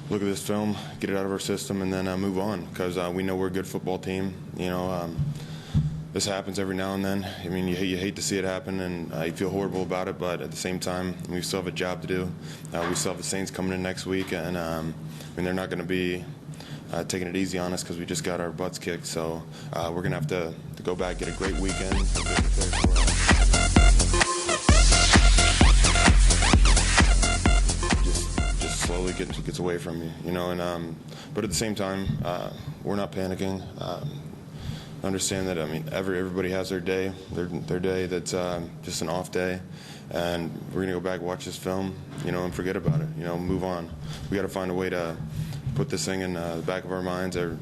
Look at this film, get it out of our system, and then move on, because we know we're a good football team. This happens every now and then. I mean, you hate to see it happen, and you feel horrible about it, but at the same time, we still have a job to do. We still have the Saints coming in next week, and they're not going to be taking it easy on us because we just got our butts kicked. So we're going to have to go back, get a great weekend. Just slowly gets away from you, but at the same time, we're not panicking. Understand that, everybody has their day that's just an off day, and we're going to go back, watch this film, and forget about it, move on. We got to find a way to put this thing in the back of our minds or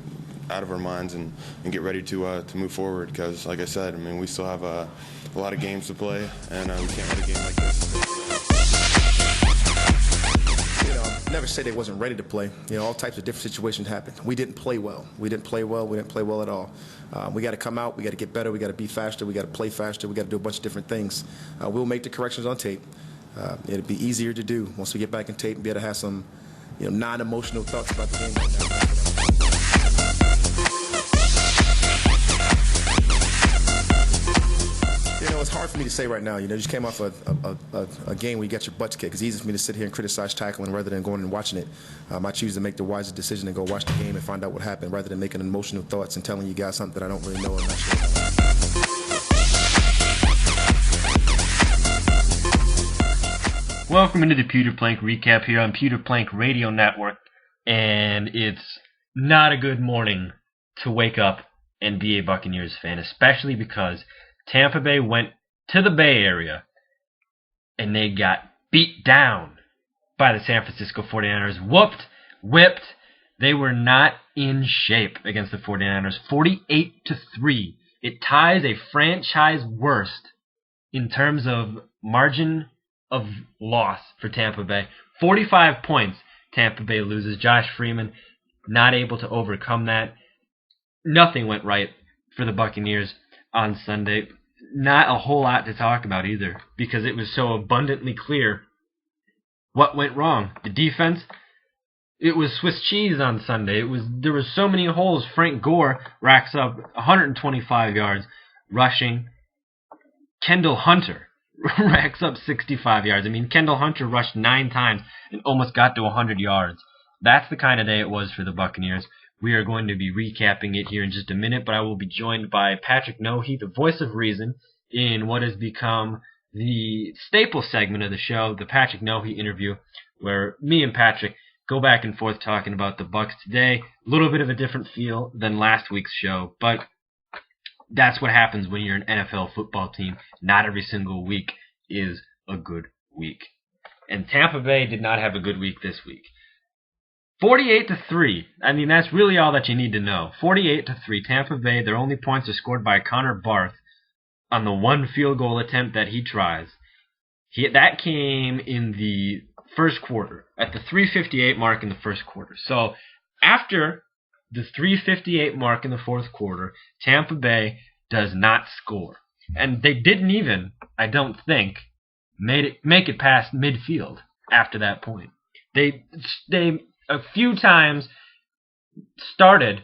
out of our minds and get ready to move forward, because, like I said, we still have a lot of games to play, and we can't let a game like this. Never say they wasn't ready to play. All types of different situations happen. We didn't play well. We didn't play well at all. We got to come out. We got to get better. We got to be faster. We got to play faster. We got to do a bunch of different things. We'll make the corrections on tape. It'll be easier to do once we get back in tape and be able to have some, non-emotional thoughts about the game right now. It's hard for me to say right now. You just came off a game where you got your butts kicked. It's easy for me to sit here and criticize tackling rather than going and watching it. I choose to make the wiser decision and go watch the game and find out what happened rather than making emotional thoughts and telling you guys something that I don't really know. I'm not sure. Welcome into the Pewter Plank recap here on Pewter Plank Radio Network, and it's not a good morning to wake up and be a Buccaneers fan, especially because Tampa Bay went to the Bay Area and they got beat down by the San Francisco 49ers. Whipped. They were not in shape against the 49ers. 48-3. It ties a franchise worst in terms of margin of loss for Tampa Bay. 45 points Tampa Bay loses. Josh Freeman not able to overcome that. Nothing went right for the Buccaneers on Sunday. Not a whole lot to talk about either, because it was so abundantly clear what went wrong. The defense, it was Swiss cheese on Sunday. There was so many holes. Frank Gore racks up 125 yards rushing. Kendall Hunter racks up 65 yards. Kendall Hunter rushed 9 times and almost got to 100 yards. That's the kind of day it was for the Buccaneers. We are going to be recapping it here in just a minute, but I will be joined by Patrik Nohe, the voice of reason, in what has become the staple segment of the show, the Patrik Nohe interview, where me and Patrik go back and forth talking about the Bucs today. A little bit of a different feel than last week's show, but that's what happens when you're an NFL football team. Not every single week is a good week. And Tampa Bay did not have a good week this week. 48-3. That's really all that you need to know. 48-3. Tampa Bay, their only points are scored by Connor Barth on the one field goal attempt that he tries. That came in the first quarter, at the 3:58 mark in the first quarter. So after the 3:58 mark in the fourth quarter, Tampa Bay does not score. And they didn't even, I don't think, make it past midfield after that point. They a few times started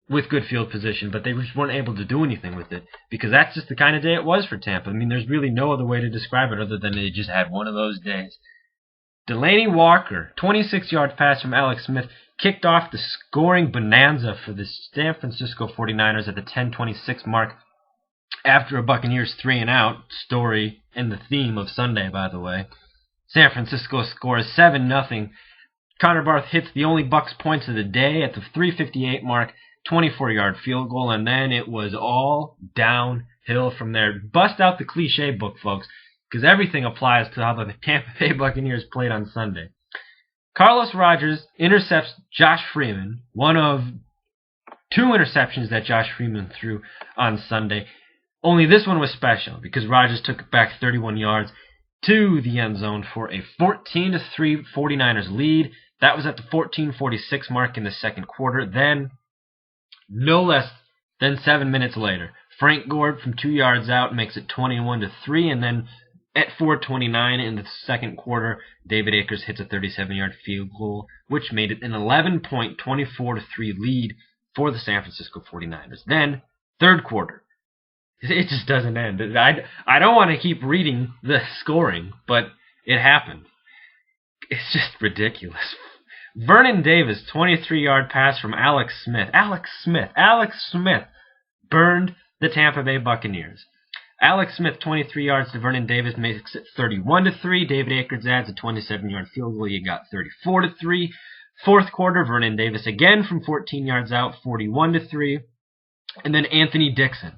with good field position, but they just weren't able to do anything with it, because that's just the kind of day it was for Tampa. There's really no other way to describe it other than they just had one of those days. Delaney Walker, 26-yard pass from Alex Smith, kicked off the scoring bonanza for the San Francisco 49ers at the 10:26 mark after a Buccaneers 3-and-out story and the theme of Sunday, by the way. San Francisco scores 7-0. Connor Barth hits the only Bucs points of the day at the 3:58 mark, 24-yard field goal, and then it was all downhill from there. Bust out the cliche book, folks, because everything applies to how the Tampa Bay Buccaneers played on Sunday. Carlos Rogers intercepts Josh Freeman, one of 2 interceptions that Josh Freeman threw on Sunday. Only this one was special because Rogers took it back 31 yards to the end zone for a 14-3 49ers lead. That was at the 14:46 mark in the second quarter. Then, no less Then 7 minutes later, Frank Gore from 2 yards out makes it 21-3, and then at 4:29 in the second quarter, David Akers hits a 37-yard field goal, which made it an 11-point, 24-3 lead for the San Francisco 49ers. Then, third quarter. It just doesn't end. I don't want to keep reading the scoring, but it happened. It's just ridiculous. Vernon Davis, 23-yard pass from Alex Smith. Alex Smith burned the Tampa Bay Buccaneers. Alex Smith, 23 yards to Vernon Davis, makes it 31-3. David Akers adds a 27-yard field goal. You got 34-3. Fourth quarter, Vernon Davis again from 14 yards out, 41-3. And then Anthony Dixon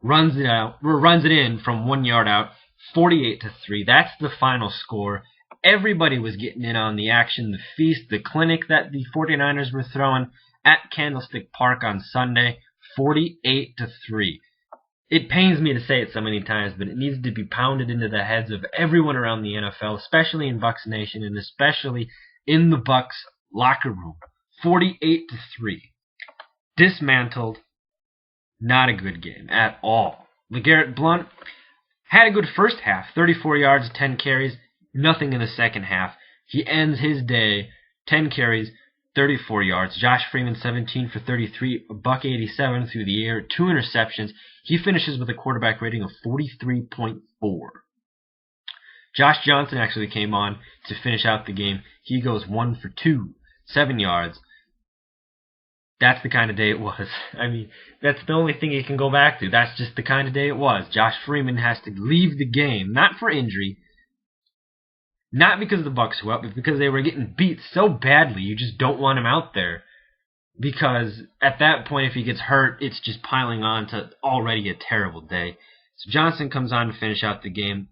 runs it in from 1 yard out, 48-3. That's the final score. Everybody was getting in on the action, the feast, the clinic that the 49ers were throwing at Candlestick Park on Sunday, 48-3. It pains me to say it so many times, but it needs to be pounded into the heads of everyone around the NFL, especially in Bucs Nation and especially in the Bucs locker room. 48-3. Dismantled. Not a good game at all. LeGarrette Blount had a good first half, 34 yards, 10 carries, nothing in the second half. He ends his day, 10 carries, 34 yards. Josh Freeman, 17 for 33, $187 through the air, 2 interceptions. He finishes with a quarterback rating of 43.4. Josh Johnson actually came on to finish out the game. He goes 1 for 2, 7 yards. That's the kind of day it was. I mean, that's the only thing you can go back to. That's just the kind of day it was. Josh Freeman has to leave the game, not for injury, not because the Bucs were up, but because they were getting beat so badly, you just don't want him out there. Because at that point, if he gets hurt, it's just piling on to already a terrible day. So Johnson comes on to finish out the game.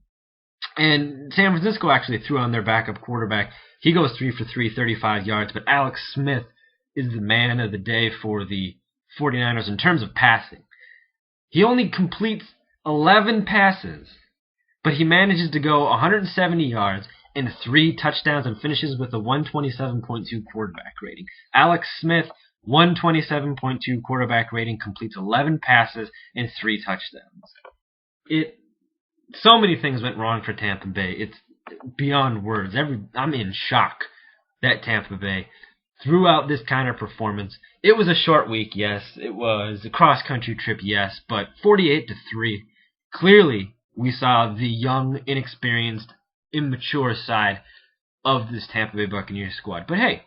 And San Francisco actually threw on their backup quarterback. He goes 3 for 3, 35 yards. But Alex Smith is the man of the day for the 49ers in terms of passing. He only completes 11 passes, but he manages to go 170 yards and 3 touchdowns and finishes with a 127.2 quarterback rating. Alex Smith, 127.2 quarterback rating, completes 11 passes and 3 touchdowns. So many things went wrong for Tampa Bay. It's beyond words. I'm in shock that Tampa Bay threw out this kind of performance. It was a short week, yes. It was a cross-country trip, yes. But 48-3, clearly we saw the young, inexperienced, immature side of this Tampa Bay Buccaneers squad. But hey,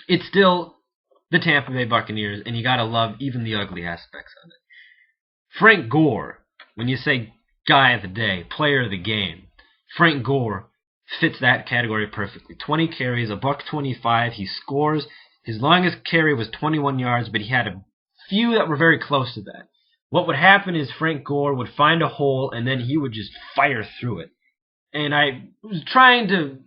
it's still the Tampa Bay Buccaneers, and you gotta love even the ugly aspects of it. Frank Gore, when you say guy of the day, player of the game, Frank Gore fits that category perfectly. 20 carries, $125. He scores. His longest carry was 21 yards, but he had a few that were very close to that. What would happen is Frank Gore would find a hole, and then he would just fire through it. And I was trying to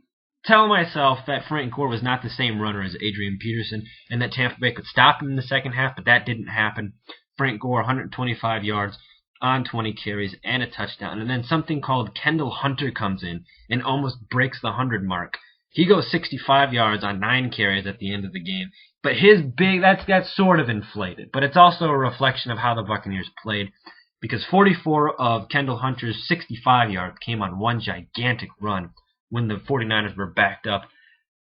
tell myself that Frank Gore was not the same runner as Adrian Peterson, and that Tampa Bay could stop him in the second half, but that didn't happen. Frank Gore, 125 yards on 20 carries and a touchdown. And then something called Kendall Hunter comes in and almost breaks the 100 mark. He goes 65 yards on 9 carries at the end of the game. But that's sort of inflated. But it's also a reflection of how the Buccaneers played, because 44 of Kendall Hunter's 65 yards came on one gigantic run when the 49ers were backed up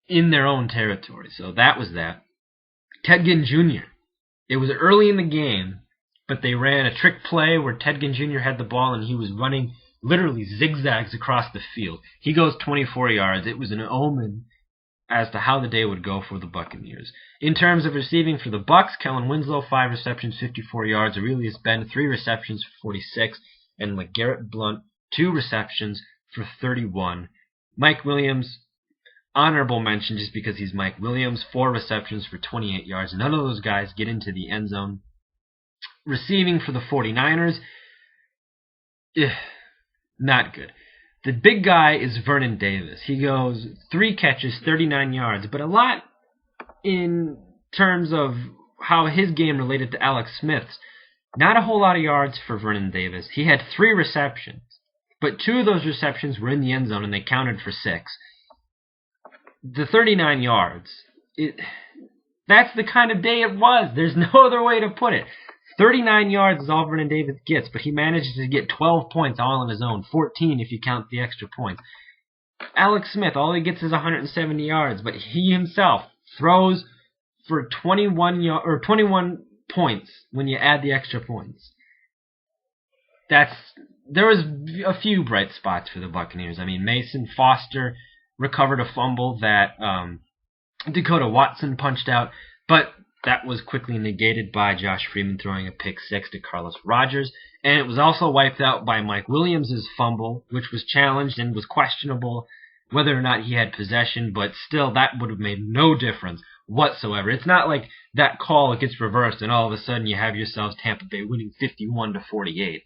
in their own territory. So that was that. Ted Ginn Jr. It was early in the game, but they ran a trick play where Ted Ginn Jr. had the ball and he was running literally zigzags across the field. He goes 24 yards. It was an omen as to how the day would go for the Buccaneers. In terms of receiving for the Bucs, Kellen Winslow, 5 receptions, 54 yards. Aurelius Ben, 3 receptions for 46. And LeGarrette Blount, 2 receptions for 31. Mike Williams, honorable mention just because he's Mike Williams, 4 receptions for 28 yards. None of those guys get into the end zone. Receiving for the 49ers, not good. The big guy is Vernon Davis. He goes 3 catches, 39 yards, but a lot in terms of how his game related to Alex Smith's. Not a whole lot of yards for Vernon Davis. He had 3 receptions, but 2 of those receptions were in the end zone and they counted for 6. The 39 yards, that's the kind of day it was. There's no other way to put it. 39 yards is all Vernon Davis gets, but he manages to get 12 points all on his own, 14 if you count the extra points. Alex Smith, all he gets is 170 yards, but he himself throws for 21 points when you add the extra points. There was a few bright spots for the Buccaneers. I mean, Mason Foster recovered a fumble that Dakota Watson punched out, but that was quickly negated by Josh Freeman throwing a pick six to Carlos Rogers, and it was also wiped out by Mike Williams' fumble, which was challenged and was questionable whether or not he had possession, but still that would have made no difference whatsoever. It's not like that call gets reversed and all of a sudden you have yourselves Tampa Bay winning 51-48.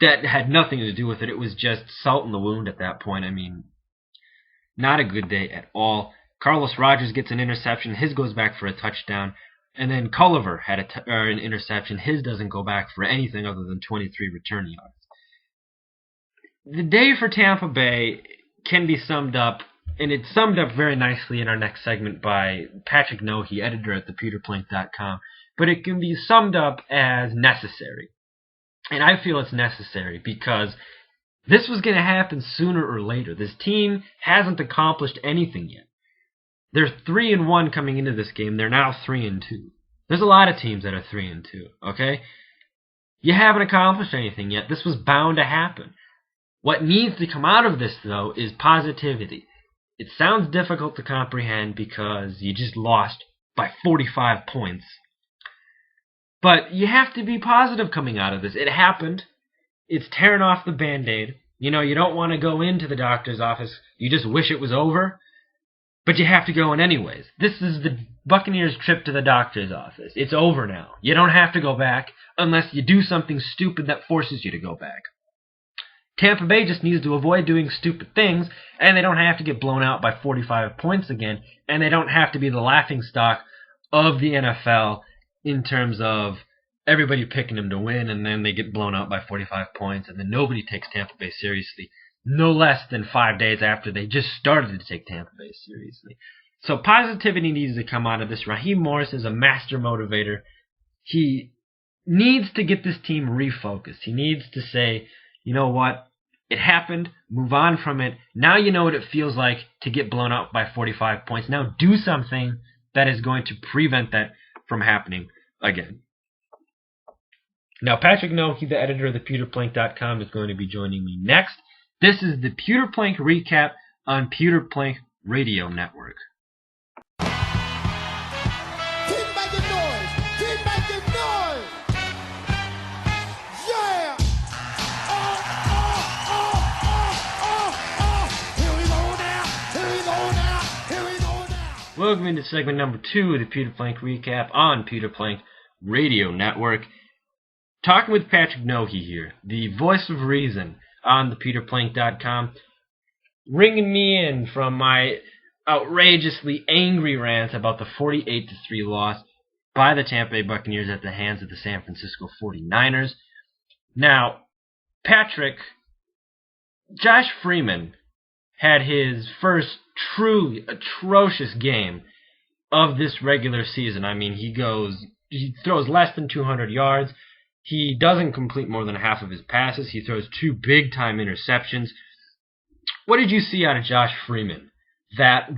That had nothing to do with it. It was just salt in the wound at that point. I mean, not a good day at all. Carlos Rogers gets an interception. His goes back for a touchdown. And then Culliver had an interception. His doesn't go back for anything other than 23 return yards. The day for Tampa Bay can be summed up, and it's summed up very nicely in our next segment by Patrik Nohe, editor at thepewterplank.com. But it can be summed up as necessary. And I feel it's necessary because this was going to happen sooner or later. This team hasn't accomplished anything yet. They're 3-1 coming into this game. They're now 3-2. There's a lot of teams that are 3-2, okay? You haven't accomplished anything yet. This was bound to happen. What needs to come out of this, though, is positivity. It sounds difficult to comprehend because you just lost by 45 points. But you have to be positive coming out of this. It happened. It's tearing off the Band-Aid. You know, you don't want to go into the doctor's office. You just wish it was over. But you have to go in anyways. This is the Buccaneers' trip to the doctor's office. It's over now. You don't have to go back unless you do something stupid that forces you to go back. Tampa Bay just needs to avoid doing stupid things, and they don't have to get blown out by 45 points again, and they don't have to be the laughingstock of the NFL in terms of everybody picking them to win, and then they get blown out by 45 points, and then nobody takes Tampa Bay seriously. No less than 5 days after they just started to take Tampa Bay seriously. So positivity needs to come out of this. Raheem Morris is a master motivator. He needs to get this team refocused. He needs to say, you know what? It happened. Move on from it. Now you know what it feels like to get blown out by 45 points. Now do something that is going to prevent that from happening again. Now, Patrik Nohe, the editor of thepewterplank.com, is going to be joining me next. This is the Pewter Plank Recap on Pewter Plank Radio Network. Keep making noise! Keep making noise! Yeah! Here we go now! Here we go now! Here we go now! Welcome into segment number 2 of the Pewter Plank Recap on Pewter Plank Radio Network. Talking with Patrik Nohe here, the voice of reason on thepewterplank.com, ringing me in from my outrageously angry rant about the 48-3 loss by the Tampa Bay Buccaneers at the hands of the San Francisco 49ers. Now, Patrik, Josh Freeman had his first truly atrocious game of this regular season. I mean, he throws less than 200 yards. He doesn't complete more than half of his passes. He throws 2 big-time interceptions. What did you see out of Josh Freeman that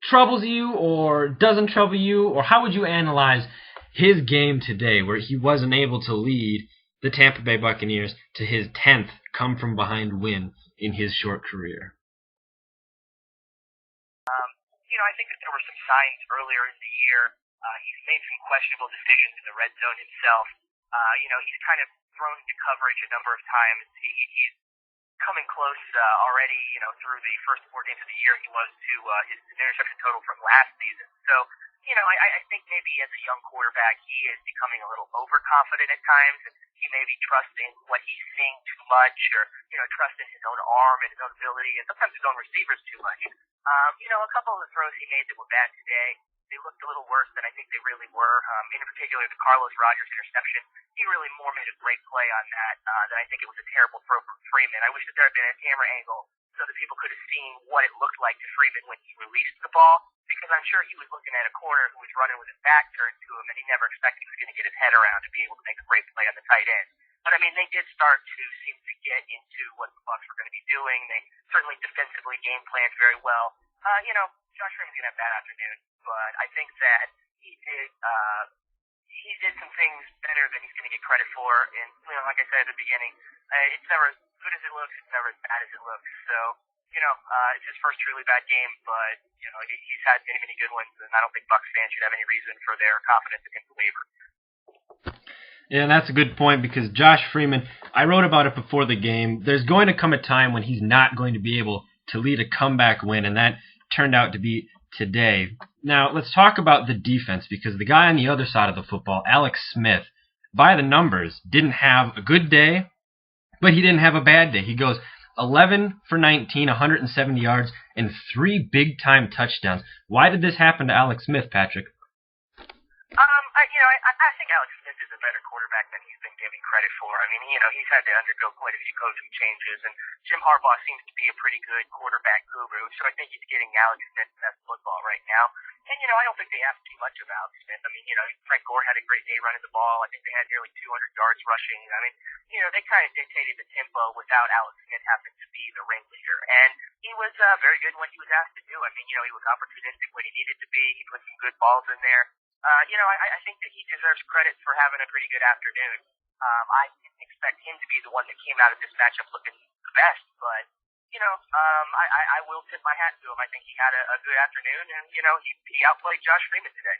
troubles you or doesn't trouble you? Or how would you analyze his game today where he wasn't able to lead the Tampa Bay Buccaneers to his 10th come-from-behind win in his short career? I think that there were some signs earlier in the year. He's made some questionable decisions in the red zone himself. He's kind of thrown into coverage a number of times. He's coming close already, through the first 4 games of the year. He was to his interception total from last season. So, I think maybe as a young quarterback, he is becoming a little overconfident at times. And he may be trusting what he's seeing too much or, trusting his own arm and his own ability and sometimes his own receivers too much. A couple of the throws he made that were bad today, they looked a little worse than I think they really were. In particular, the Carlos Rogers interception, he really more made a great play on that than I think it was a terrible throw from Freeman. I wish that there had been a camera angle so that people could have seen what it looked like to Freeman when he released the ball, because I'm sure he was looking at a corner who was running with his back turned to him, and he never expected he was going to get his head around to be able to make a great play on the tight end. But, I mean, they did start to seem to get into what the Bucs were going to be doing. They certainly defensively game planned very well. Josh Freeman's going to have a bad afternoon, but I think that he did some things better than he's going to get credit for. And, like I said at the beginning, it's never as good as it looks. It's never as bad as it looks. So, it's his first really bad game, but, he's had many, many good ones, and I don't think Bucs fans should have any reason for their confidence in him to waver. Yeah, and that's a good point because Josh Freeman, I wrote about it before the game. There's going to come a time when he's not going to be able to lead a comeback win, and that turned out to be today. Now, let's talk about the defense because the guy on the other side of the football, Alex Smith, by the numbers, didn't have a good day, but he didn't have a bad day. He goes 11 for 19, 170 yards, and 3 big-time touchdowns. Why did this happen to Alex Smith, Patrick? I think Alex Smith is a better quarterback than he's been given credit for. I mean, he's had to undergo quite a few coaching changes, and Jim Harbaugh seems to be a pretty good quarterback guru, so I think he's getting Alex Smith's best football right now. And, I don't think they asked too much of Alex Smith. I mean, Frank Gore had a great day running the ball. I think they had nearly 200 yards rushing. I mean, they kind of dictated the tempo without Alex Smith having to be the ringleader. And he was very good when he was asked to do. I mean, he was opportunistic when he needed to be. He put some good balls in there. I think that he deserves credit for having a pretty good afternoon. I didn't expect him to be the one that came out of this matchup looking the best, but, I will tip my hat to him. I think he had a good afternoon, and, he outplayed Josh Freeman today.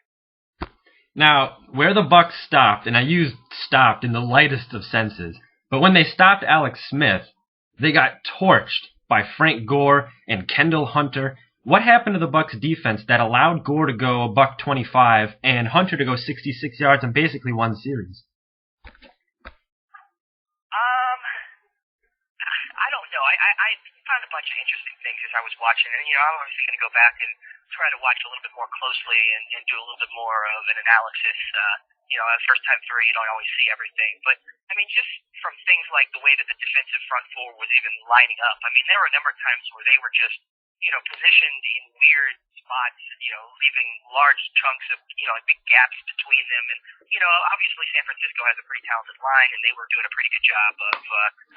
Now, where the Bucs stopped, and I used stopped in the lightest of senses, but when they stopped Alex Smith, they got torched by Frank Gore and Kendall Hunter. What happened to the Bucs defense that allowed Gore to go $125 and Hunter to go 66 yards and basically won the series? I don't know. I found a bunch of interesting things as I was watching, and I'm obviously going to go back and try to watch a little bit more closely and do a little bit more of an analysis. First time through, you don't always see everything, but I mean, just from things like the way that the defensive front four was even lining up. I mean, there were a number of times where they were just positioned in weird spots, leaving large chunks of, like big gaps between them. And, obviously San Francisco has a pretty talented line, and they were doing a pretty good job of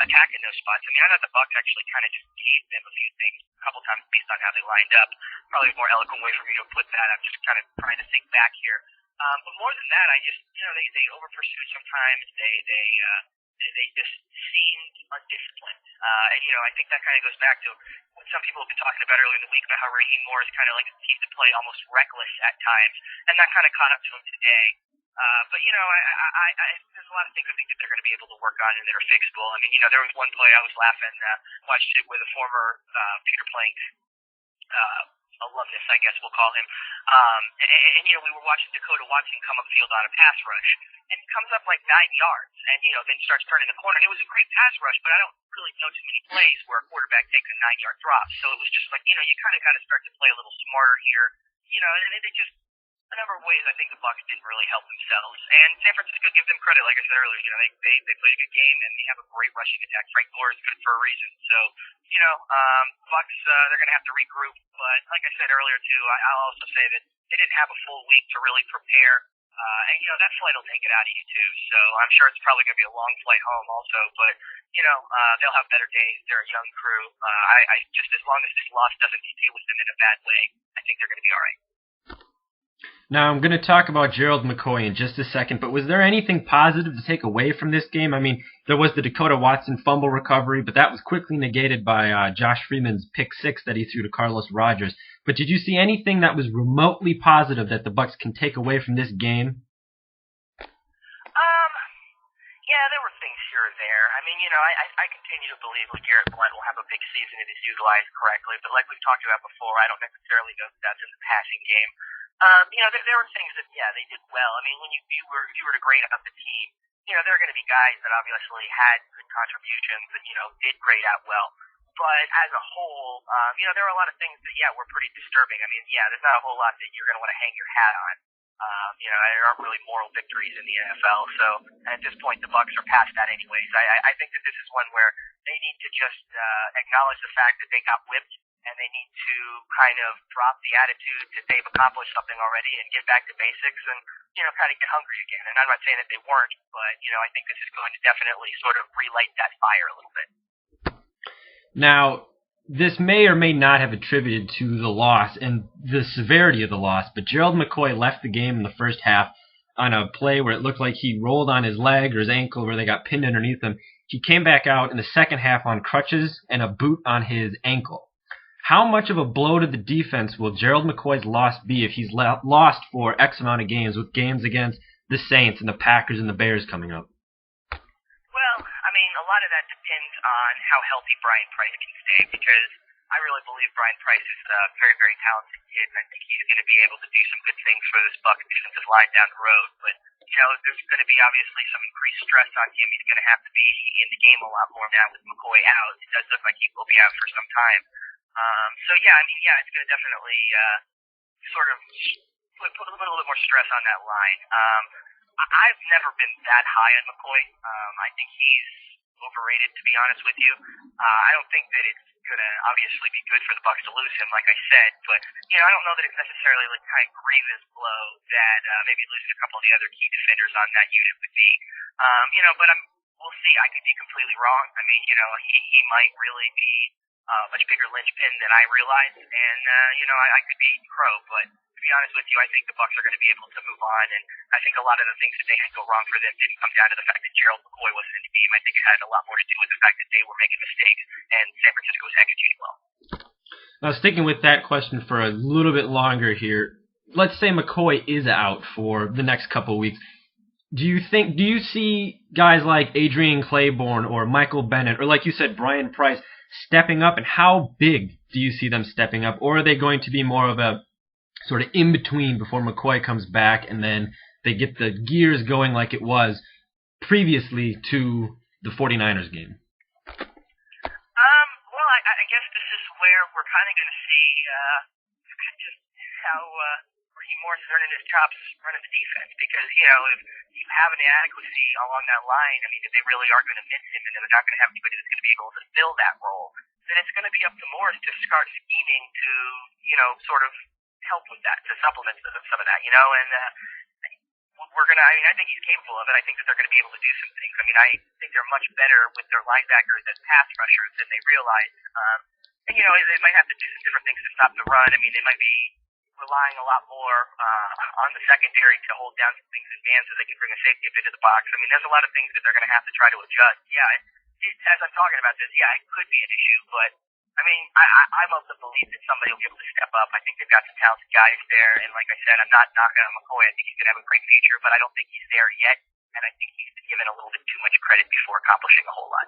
attacking those spots. I mean, I thought the Bucs actually kind of just gave them a few things a couple times based on how they lined up. Probably a more eloquent way for me to put that. I'm just kind of trying to think back here. But more than that, I just, they over pursued sometimes. They just seemed undisciplined. And, I think that kind of goes back to what some people have been talking about earlier in the week about how Raheem Morris kind of like seemed to play almost reckless at times, and that kind of caught up to him today. But, there's a lot of things I think that they're going to be able to work on and that are fixable. I mean, there was one play I was laughing, watched it with a former Pewter Plank alumnus, I guess we'll call him. And we were watching Dakota Watson come upfield on a pass rush, and he comes up like 9 yards, and, then starts turning the corner. And it was a great pass rush, but I don't really know too many plays where a quarterback takes a 9-yard drop. So it was just like, you kind of got to start to play a little smarter here. And they just, a number of ways I think the Bucs didn't really help themselves. And San Francisco gives them credit, like I said earlier. They played a good game, and they have a great rushing attack. Frank Gore is good for a reason. So, Bucs, they're going to have to regroup. But like I said earlier, too, I'll also say that they didn't have a full week to really prepare. And, that flight will take it out of you, too. So I'm sure it's probably going to be a long flight home also. But, they'll have better days. They're a young crew. I just, as long as this loss doesn't stay with them in a bad way, I think they're going to be all right. Now, I'm going to talk about Gerald McCoy in just a second, but was there anything positive to take away from this game? I mean, there was the Dakota Watson fumble recovery, but that was quickly negated by Josh Freeman's pick 6 that he threw to Carlos Rogers. But did you see anything that was remotely positive that the Bucs can take away from this game? Yeah, there were things here or there. I mean, I continue to believe LeGarrette Blount will have a big season if he's utilized correctly, but like we've talked about before, I don't necessarily know that that's in the passing game. There were things that, they did well. I mean, when if you were to grade out the team, there are going to be guys that obviously had good contributions and, did grade out well. But as a whole, there were a lot of things that, were pretty disturbing. I mean, there's not a whole lot that you're going to want to hang your hat on. There aren't really moral victories in the NFL. So at this point, the Bucs are past that anyways. I think that this is one where they need to just acknowledge the fact that they got whipped and they need to kind of drop the attitude that they've accomplished something already and get back to basics and, kind of get hungry again. And I'm not saying that they weren't, but, I think this is going to definitely sort of relight that fire a little bit. Now, this may or may not have attributed to the loss and the severity of the loss, but Gerald McCoy left the game in the first half on a play where it looked like he rolled on his leg or his ankle where they got pinned underneath him. He came back out in the second half on crutches and a boot on his ankle. How much of a blow to the defense will Gerald McCoy's loss be if he's lost for X amount of games, with games against the Saints and the Packers and the Bears coming up? Well, a lot of that depends on how healthy Brian Price can stay, because I really believe Brian Price is a very, very talented kid, and I think he's going to be able to do some good things for this Bucs defensive line down the road. But, there's going to be obviously some increased stress on him. He's going to have to be in the game a lot more now with McCoy out. It does look like he will be out for some time. It's going to definitely sort of put a little bit more stress on that line. I've never been that high on McCoy. I think he's overrated, to be honest with you. I don't think that it's going to obviously be good for the Bucs to lose him, like I said, but I don't know that it's necessarily like kind of grievous blow that maybe losing a couple of the other key defenders on that unit would be. But we'll see. I could be completely wrong. He might really be a much bigger linchpin than I realized, and I could be crow, but to be honest with you, I think the Bucs are going to be able to move on, and I think a lot of the things that they had go wrong for them didn't come down to the fact that Gerald McCoy wasn't in the game. I think it had a lot more to do with the fact that they were making mistakes, and San Francisco was executing well. Now, sticking with that question for a little bit longer here, let's say McCoy is out for the next couple of weeks. Do you see guys like Adrian Claiborne or Michael Bennett, or like you said, Brian Price, stepping up, and how big do you see them stepping up? Or are they going to be more of a sort of in-between before McCoy comes back and then they get the gears going like it was previously to the 49ers game? Well, I guess this is where we're kind of going to see just how Raheem Morris is earning his chops running the defense, because, if you have an inadequacy along that line, if they really are going to miss him and they're not going to have anybody that's going to be able to fill that role, then it's going to be up to Morris to start scheming to, sort of help with that, to supplement some of that, and we're going to, I think he's capable of it. I think that they're going to be able to do some things. I think they're much better with their linebackers as pass rushers than they realize. And, they might have to do some different things to stop the run. They might be relying a lot more on the secondary to hold down some things in man so they can bring a safety up into the box. There's a lot of things that they're going to have to try to adjust. Yeah, as I'm talking about this, yeah, it could be an issue, but I'm of the belief that somebody will be able to step up. I think they've got some talented guys there, and like I said, I'm not knocking on McCoy. I think he's going to have a great future, but I don't think he's there yet, and I think he's been given a little bit too much credit before accomplishing a whole lot.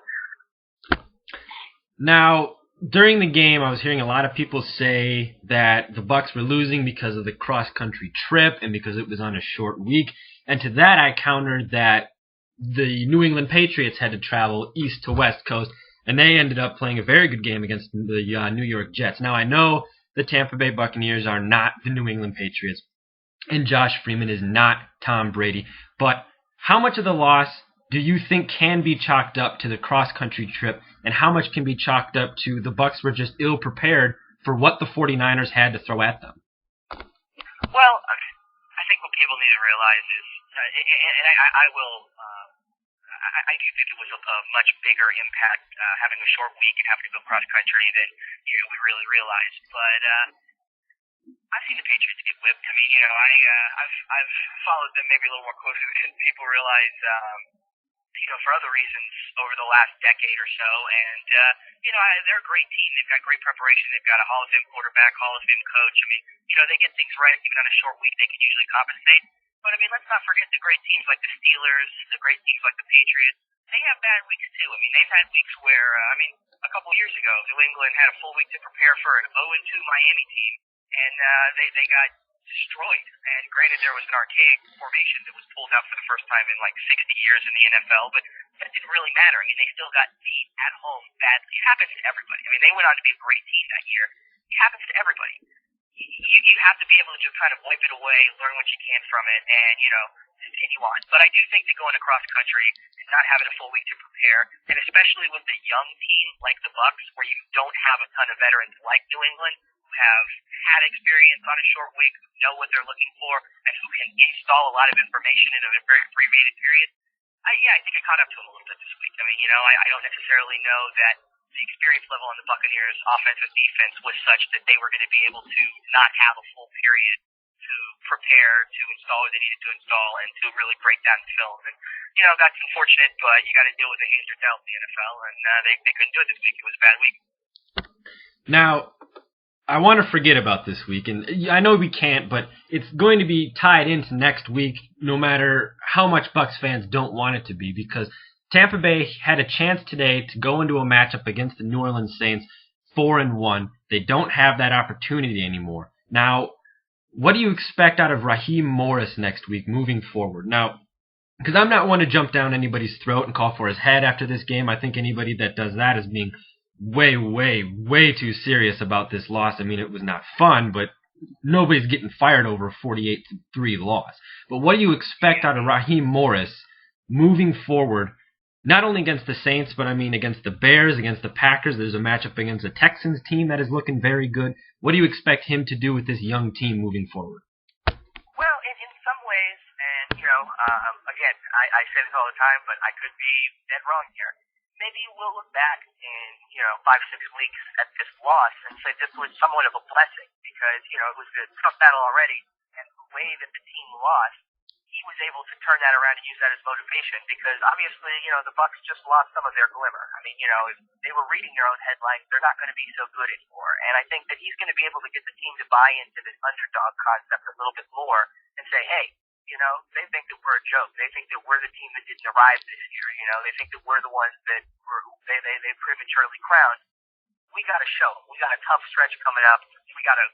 Now, during the game, I was hearing a lot of people say that the Bucs were losing because of the cross-country trip and because it was on a short week, and to that I countered that the New England Patriots had to travel east to west coast, and they ended up playing a very good game against the New York Jets. Now, I know the Tampa Bay Buccaneers are not the New England Patriots, and Josh Freeman is not Tom Brady, but how much of the loss do you think can be chalked up to the cross-country trip, and how much can be chalked up to the Bucs were just ill-prepared for what the 49ers had to throw at them? Well, I think what people need to realize is, I do think it was a much bigger impact having a short week and having to go cross country than we really realized. But I've seen the Patriots get whipped. I've followed them maybe a little more closely than people realize. For other reasons over the last decade or so, and they're a great team. They've got great preparation. They've got a Hall of Fame quarterback, Hall of Fame coach. They get things right even on a short week. They can usually compensate. But let's not forget the great teams like the Steelers, the great teams like the Patriots. They have bad weeks too. They've had weeks where, a couple years ago, New England had a full week to prepare for an 0-2 Miami team, and they got destroyed. And granted, there was an archaic formation that was pulled out for the first time in like 60 years in the NFL, but that didn't really matter. They still got beat at home badly. It happens to everybody. They went on to be a great team that year. It happens to everybody. You have to be able to just kind of wipe it away, learn what you can from it, and, continue on. But I do think that going across country and not having a full week to prepare, and especially with a young team like the Bucs, where you don't have a ton of veterans like New England, who have had experience on a short week, who know what they're looking for, and who can install a lot of information in a very abbreviated period. I think I caught up to them a little bit this week. I mean, I don't necessarily know that the experience level on the Buccaneers offense and defense was such that they were going to be able to not have a full period to prepare, to install what they needed to install, and to really break down film. And, that's unfortunate, but you got to deal with the hands you're dealt in the NFL, and they couldn't do it this week. It was a bad week. Now, I want to forget about this week, and I know we can't, but it's going to be tied into next week no matter how much Bucs fans don't want it to be, because Tampa Bay had a chance today to go into a matchup against the New Orleans Saints 4-1. They don't have that opportunity anymore. Now, what do you expect out of Raheem Morris next week moving forward? Now, because I'm not one to jump down anybody's throat and call for his head after this game. I think anybody that does that is being way too serious about this loss. I mean, it was not fun, but nobody's getting fired over a 48-3 loss. But what do you expect out of Raheem Morris moving forward, not only against the Saints, but I mean against the Bears, against the Packers? There's a matchup against the Texans team that is looking very good. What do you expect him to do with this young team moving forward? Well, in some ways, and, again, I say this all the time, but I could be dead wrong here. Maybe we'll look back in, 5-6 weeks at this loss and say this was somewhat of a blessing because, it was a tough battle already, and the way that the team lost, he was able to turn that around and use that as motivation because obviously, the Bucs just lost some of their glimmer. I mean, if they were reading their own headlines, they're not going to be so good anymore. And I think that he's going to be able to get the team to buy into this underdog concept a little bit more and say, hey, they think that we're a joke. They think that we're the team that didn't arrive this year. They think that we're the ones that they prematurely crowned. We got to show them. We got a tough stretch coming up. We got to,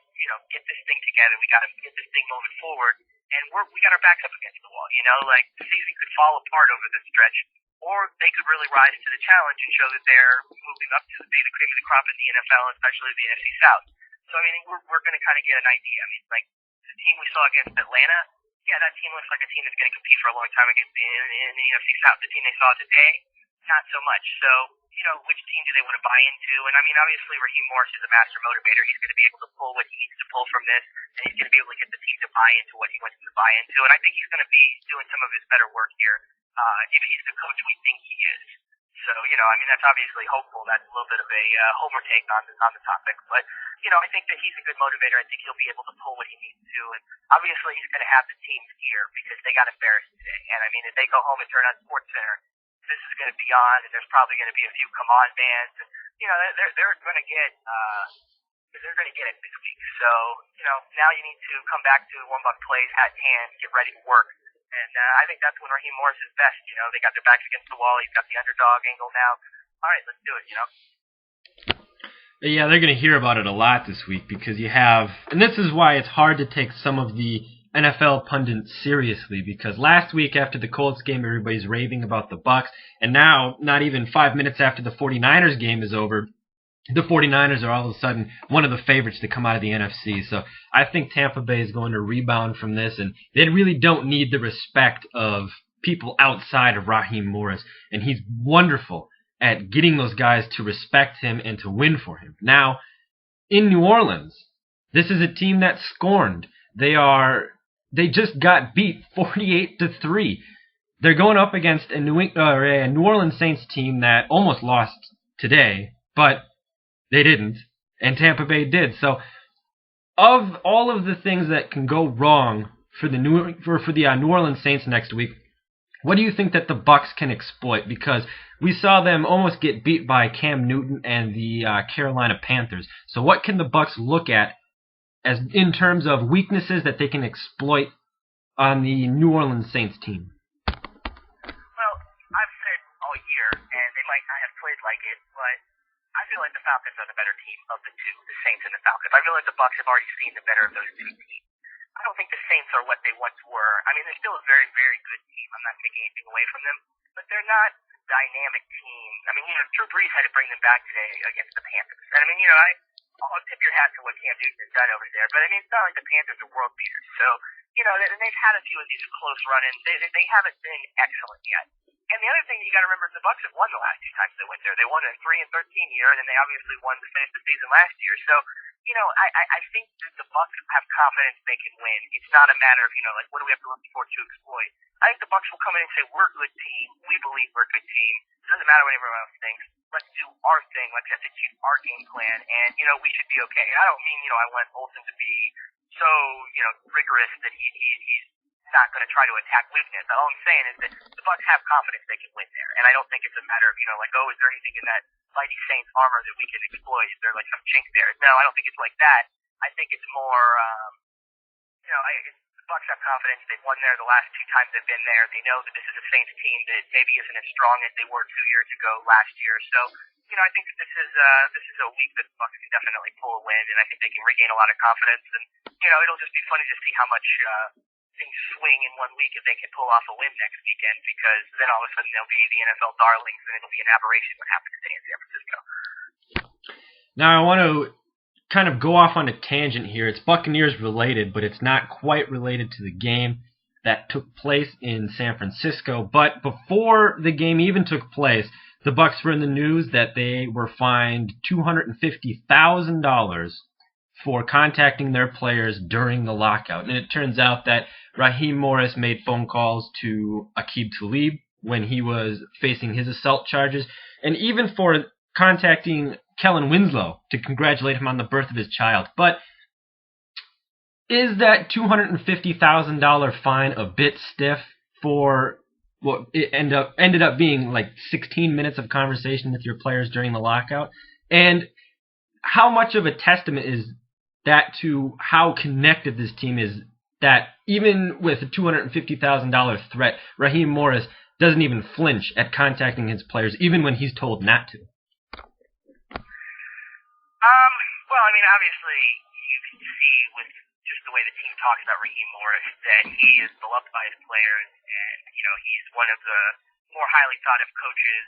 get this thing together. We got to get this thing moving forward. And we got our backs up against the wall. Like the season could fall apart over this stretch, or they could really rise to the challenge and show that they're moving up to be the cream of the crop in the NFL, especially the NFC South. So I mean, we're going to kind of get an idea. I mean, like the team we saw against Atlanta, yeah, that team looks like a team that's going to compete for a long time against in the NFC South. The team they saw today, not so much. So, which team do they want to buy into? And I mean, obviously, Raheem Morris is a master motivator. He's going to be able to pull what he needs to pull from this, and he's going to be able to get the team to buy into what he wants them to buy into. And I think he's going to be doing some of his better work here if he's the coach we think he is. So, I mean, that's obviously hopeful. That's a little bit of a homer take on the topic. But, I think that he's a good motivator. I think he'll be able to pull what he needs to. And obviously, he's going to have the team's ear because they got embarrassed today. And, I mean, if they go home and turn on SportsCenter, this is going to be on, and there's probably going to be a few come on bands. And, they're going to get it this week. So, now you need to come back to warm-up plays, hat in hand, get ready to work. And I think that's when Raheem Morris is best. They got their backs against the wall. He's got the underdog angle now. All right, let's do it, Yeah, they're going to hear about it a lot this week because you have, and this is why it's hard to take some of the NFL pundits seriously, because last week after the Colts game, everybody's raving about the Bucs, and now, not even 5 minutes after the 49ers game is over, the 49ers are all of a sudden one of the favorites to come out of the NFC. So I think Tampa Bay is going to rebound from this, and they really don't need the respect of people outside of Raheem Morris, and he's wonderful at getting those guys to respect him and to win for him. Now, in New Orleans, this is a team that's scorned. They just got beat 48-3. They're going up against a New Orleans Saints team that almost lost today, but they didn't, and Tampa Bay did. So, of all of the things that can go wrong for the New Orleans Saints next week, what do you think that the Bucs can exploit? Because we saw them almost get beat by Cam Newton and the Carolina Panthers. So, what can the Bucs look at as in terms of weaknesses that they can exploit on the New Orleans Saints team? Well, I've said all year, and they might not have played like it, but I feel like the Falcons are the better team of the two, the Saints and the Falcons. I feel like the Bucs have already seen the better of those two teams. I don't think the Saints are what they once were. I mean, they're still a very, very good team. I'm not taking anything away from them, but they're not a dynamic team. I mean, Drew Brees had to bring them back today against the Panthers. And I mean, I'll tip your hat to what Cam Newton has done over there. But I mean, it's not like the Panthers are world beaters. So, they've had a few of these close run-ins. They haven't been excellent yet. And the other thing you got to remember is the Bucks have won the last two times they went there. They won in a 3-13 year, and then they obviously won to finish the season last year. So, I think that the Bucks have confidence they can win. It's not a matter of, what do we have to look for to exploit. I think the Bucks will come in and say, we're a good team. We believe we're a good team. It doesn't matter what everyone else thinks. Let's do our thing. Let's execute our game plan, and, we should be okay. And I don't mean, I want Olsen to be so, rigorous that he's not going to try to attack weakness. All I'm saying is that the Bucks have confidence they can win there, and I don't think it's a matter of is there anything in that Mighty Saints armor that we can exploit? Is there some chink there? No, I don't think it's like that. I think it's more, the Bucks have confidence. They've won there the last two times they've been there. They know that this is a Saints team that maybe isn't as strong as they were 2 years ago last year. So, I think that this is a week that the Bucks can definitely pull a win, and I think they can regain a lot of confidence. And it'll just be funny to see how much things swing in 1 week if they can pull off a win next weekend, because then all of a sudden they'll be the NFL darlings, and it'll be an aberration what happens today in San Francisco. Now I want to kind of go off on a tangent here. It's Buccaneers related, but it's not quite related to the game that took place in San Francisco. But before the game even took place, the Bucs were in the news that they were fined $250,000 for contacting their players during the lockout. And it turns out that Raheem Morris made phone calls to Aqib Talib when he was facing his assault charges, and even for contacting Kellen Winslow to congratulate him on the birth of his child. But is that $250,000 fine a bit stiff for what it ended up being 16 minutes of conversation with your players during the lockout? And how much of a testament is that to how connected this team is, that even with a $250,000 threat, Raheem Morris doesn't even flinch at contacting his players, even when he's told not to? Well, obviously, you can see with just the way the team talks about Raheem Morris that he is beloved by his players, and, he's one of the more highly thought of coaches,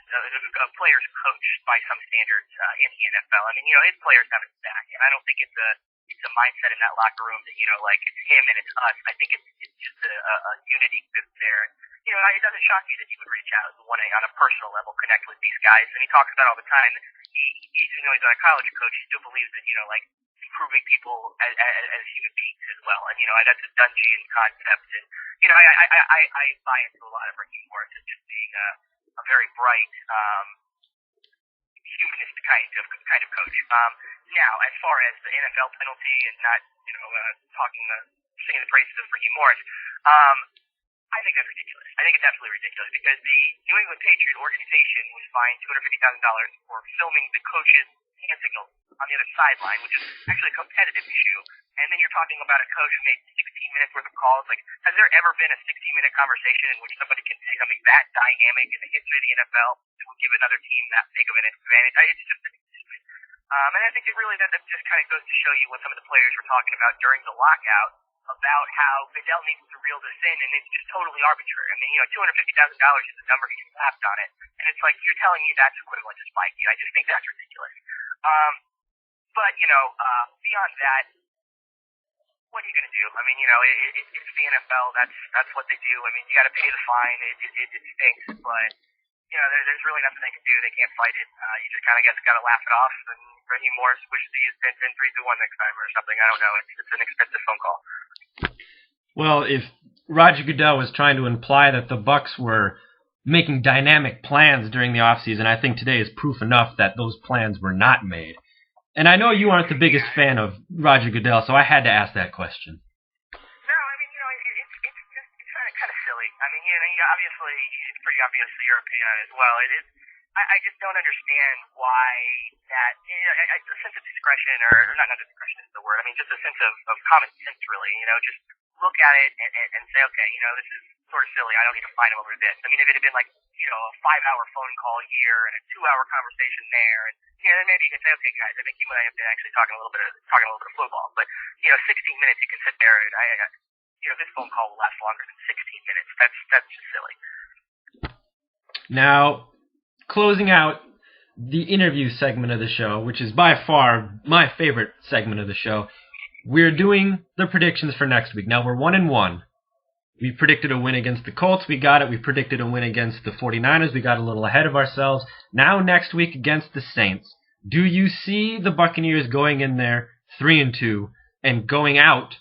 players coached by some standards in the NFL. His players have his back, and I don't think it's a mindset in that locker room that, it's him and it's us. I think it's just a unity group there. It doesn't shock me that he would reach out and want to, on a personal level, connect with these guys. And he talks about all the time that he's not a college coach, he still believes that, improving people as human beings as well. And, that's a Dungeon concept. And, I buy into a lot of Raheem Morris as just being a very bright, humanist kind of coach. Now, as far as the NFL penalty and not, singing the praises of Raheem Morris, I think that's ridiculous. I think it's absolutely ridiculous, because the New England Patriot organization was fined $250,000 for filming the coach's hand signals on the other sideline, which is actually a competitive issue. And then you're talking about a coach who made 16 minutes worth of calls. Has there ever been a 16-minute conversation in which somebody can say something that dynamic in the history of the NFL that would give another team that big of an advantage? It's just stupid. And I think that just kind of goes to show you what some of the players were talking about during the lockout, about how Goodell needs to reel this in, and it's just totally arbitrary. $250,000 is the number he slapped on it, and it's like, you're telling me that's equivalent to spiking. I just think that's ridiculous. But beyond that, what are you going to do? It's the NFL. That's what they do. You got to pay the fine. It stinks, but there's really nothing they can do. They can't fight it. You just kind of got to laugh it off. And Raheem Morris wishes he used 10-3-1 next time or something. I don't know. It's an expensive phone call. Well, if Roger Goodell was trying to imply that the Bucs were making dynamic plans during the offseason, I think today is proof enough that those plans were not made. And I know you aren't the biggest fan of Roger Goodell, so I had to ask that question. No, it's kind of silly. Obviously, it's pretty obvious your opinion on it as well. It is. I just don't understand why that, a sense of discretion, or not discretion is the word, just a sense of common sense, really, just look at it and say, okay, this is sort of silly, I don't need to find him over this. If it had been a 5-hour phone call here and a 2-hour conversation there, and, then maybe you can say, okay, guys, I think you and I have been actually talking a little bit of football, but, 16 minutes you can sit there and, this phone call will last longer than 16 minutes. That's just silly. Now, closing out the interview segment of the show, which is by far my favorite segment of the show, we're doing the predictions for next week. Now, we're 1-1. We predicted a win against the Colts. We got it. We predicted a win against the 49ers. We got a little ahead of ourselves. Now, next week against the Saints, do you see the Buccaneers going in there 3-2 and going out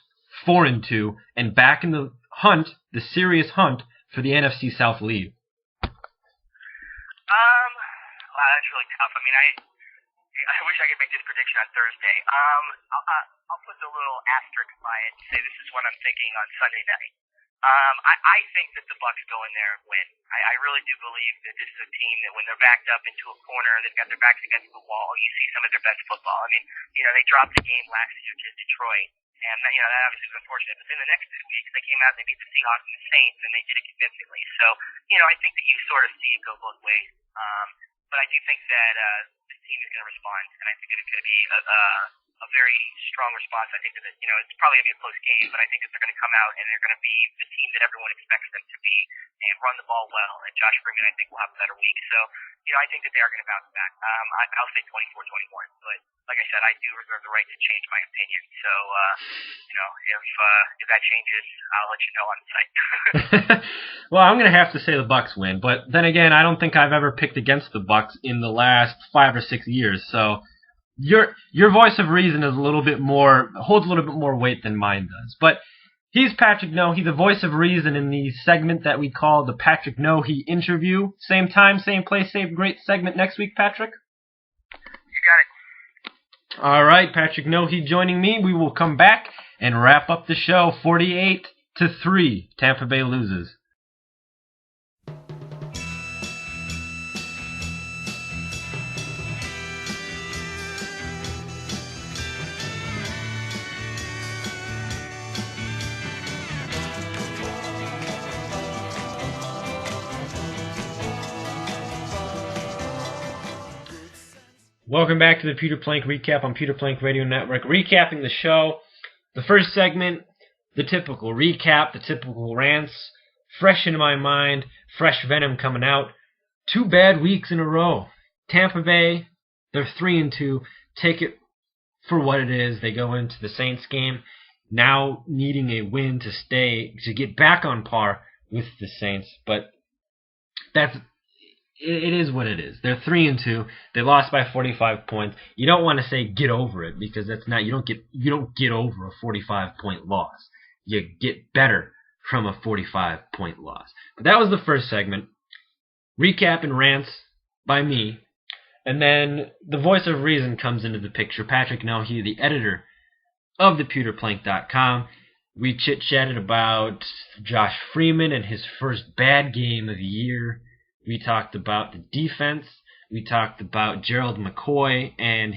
4-2 and back in the hunt, the serious hunt for the NFC South lead? Wow, that's really tough. I mean, I wish I could make this prediction on Thursday. I'll put the little asterisk by it and say this is what I'm thinking on Sunday night. I think that the Bucs go in there and win. I really do believe that this is a team that when they're backed up into a corner, they've got their backs against the wall, you see some of their best football. I mean, they dropped the game last year to Detroit, and that obviously was unfortunate. But then the next 2 weeks, they came out and they beat the Seahawks and the Saints, and they did it convincingly. So, I think that you sort of see it go both ways. But I do think that this team is going to respond, and I think that it's going to be a very strong response. I think that it's probably going to be a close game, but I think that they're going to come out and they're going to be the team that everyone expects them to be and run the ball well. And Josh Freeman, I think, will have a better week. So, I think that they are going to bounce back. I'll say 24-21, but like I said, I do reserve the right to change my opinion. So, if that changes, I'll let you know on the site. Well, I'm going to have to say the Bucs win, but then again, I don't think I've ever picked against the Bucs in the last 5 or 6 years. So your voice of reason is holds a little bit more weight than mine does. But he's Patrik Nohe, the voice of reason in the segment that we call the Patrik Nohe interview. Same time, same place, same great segment next week, Patrick. You got it. All right, Patrik Nohe joining me. We will come back and wrap up the show. 48-3, Tampa Bay loses. Welcome back to the Pewter Plank Recap on Pewter Plank Radio Network. Recapping the show. The first segment, the typical recap, the typical rants. Fresh in my mind, fresh venom coming out. 2 bad weeks in a row. Tampa Bay, they're 3-2. Take it for what it is. They go into the Saints game now needing a win to get back on par with the Saints. But it is what it is. They're 3-2. They lost by 45 points. You don't want to say get over it because that's not. You don't get over a 45-point loss. You get better from a 45-point loss. But that was the first segment. Recap and rants by me, and then the voice of reason comes into the picture. Patrik Nohe, the editor of thepewterplank.com. We chit-chatted about Josh Freeman and his first bad game of the year. We talked about the defense. We talked about Gerald McCoy and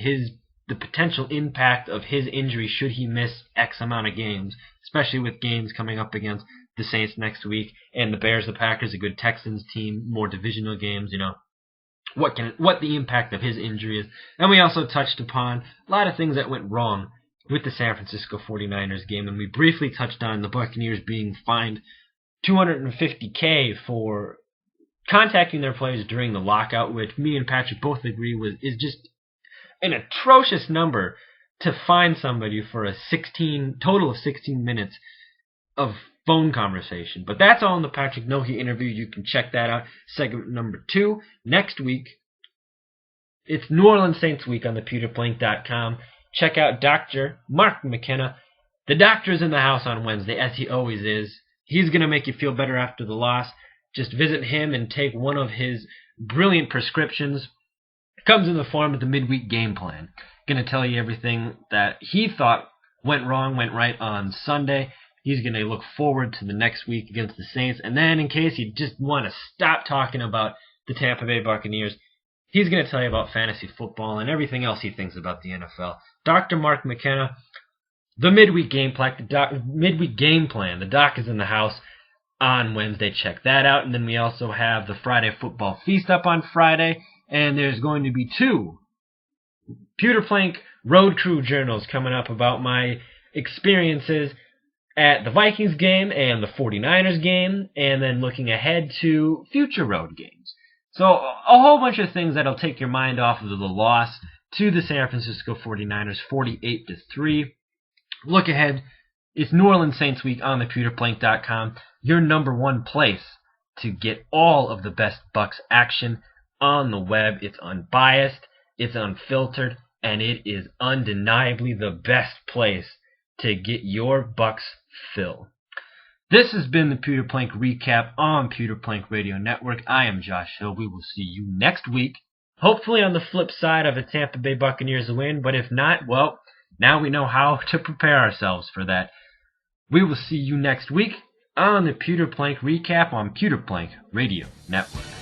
the potential impact of his injury should he miss X amount of games, especially with games coming up against the Saints next week and the Bears, the Packers, a good Texans team, more divisional games, what the impact of his injury is. And we also touched upon a lot of things that went wrong with the San Francisco 49ers game, and we briefly touched on the Buccaneers being fined $250K for contacting their players during the lockout, which me and Patrick both agree is just an atrocious number to fine somebody for a total of 16 minutes of phone conversation. But that's all in the Patrik Nohe interview. You can check that out. Segment number 2. Next week, it's New Orleans Saints week on thepewterplank.com. Check out Dr. Mark McKenna. The doctor's in the house on Wednesday, as he always is. He's going to make you feel better after the loss. Just visit him and take one of his brilliant prescriptions. It comes in the form of the midweek game plan. Going to tell you everything that he thought went wrong, went right on Sunday. He's going to look forward to the next week against the Saints. And then in case you just want to stop talking about the Tampa Bay Buccaneers, he's going to tell you about fantasy football and everything else he thinks about the NFL. Dr. Mark McKenna, the midweek game plan. The doc is in the house on Wednesday. Check that out. And then we also have the Friday Football Feast up on Friday. And there's going to be 2 Pewter Plank Road Crew journals coming up about my experiences at the Vikings game and the 49ers game, and then looking ahead to future road games. So a whole bunch of things that'll take your mind off of the loss to the San Francisco 49ers, 48-3. Look ahead. It's New Orleans Saints week on thepewterplank.com, your number one place to get all of the best Bucs action on the web. It's unbiased, it's unfiltered, and it is undeniably the best place to get your Bucs fill. This has been the Pewter Plank Recap on Pewter Plank Radio Network. I am Josh Hill. We will see you next week, hopefully on the flip side of a Tampa Bay Buccaneers win, but if not, well, now we know how to prepare ourselves for that. We will see you next week on the Pewter Plank Recap on Pewter Plank Radio Network.